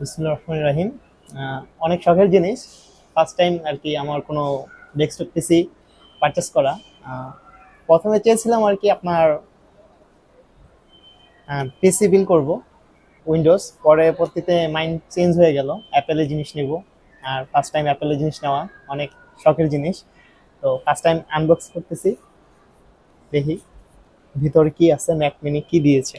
বিসমিল্লাহির রহমানির রহিম। অনেক শখের জিনিস। ফার্স্ট টাইম আর কি আমার কোনো ডেস্কটপ পিসি পারচেস করা। প্রথমে চেয়েছিলাম আর কি আপনার পিসি বিল করব উইন্ডোজ, পরে পরবর্তীতে মাইন্ড চেঞ্জ হয়ে গেল, অ্যাপেলের জিনিস নিব। আর ফার্স্ট টাইম অ্যাপেলের জিনিস নেওয়া অনেক শখের জিনিস। তো ফার্স্ট টাইম আনবক্স করতেছি, দেখি ভিতরে কি আছে, ম্যাক মিনি কি দিয়েছে।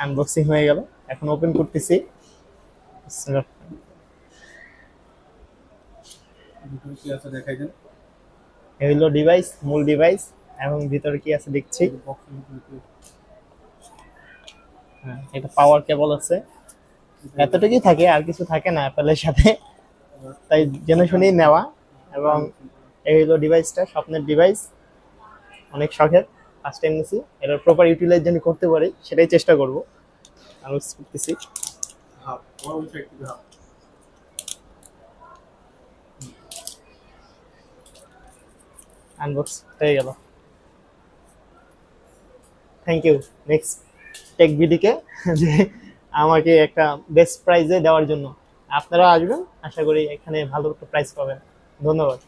আনবক্সিং হয়ে গেল, এখন ওপেন করতেছি। ভিতরে কি আছে দেখাই দেন। এই হলো ডিভাইস, মূল ডিভাইস। এবং ভিতরে কি আছে দেখছি। বক্সের ভিতরে কি হ্যাঁ, এটা পাওয়ার কেবল আছে, এতটুকুই থাকে, আর কিছু থাকে না অ্যাপেলের সাথে। তাই জেনে শুনেই নেওয়া। এবং এই হলো ডিভাইসটা, স্বপ্নের ডিভাইস, অনেক শখের। ফার্স্ট টাইম নিছি, এটার প্রপার ইউটিলাইজ যেন করতে পারি সেটাই চেষ্টা করব। আনবক্স করতেছি। হাফ আমার ওই সাইড থেকে হাফ। আনবক্স হয়ে গেল। থ্যাংক ইউ নেক্সট টেক বিডিকে যে আমাকে একটা বেস্ট প্রাইজে দেওয়ার জন্য। আপনারা আসবেন, আশা করি এখানে ভালো একটা প্রাইস পাবেন। ধন্যবাদ।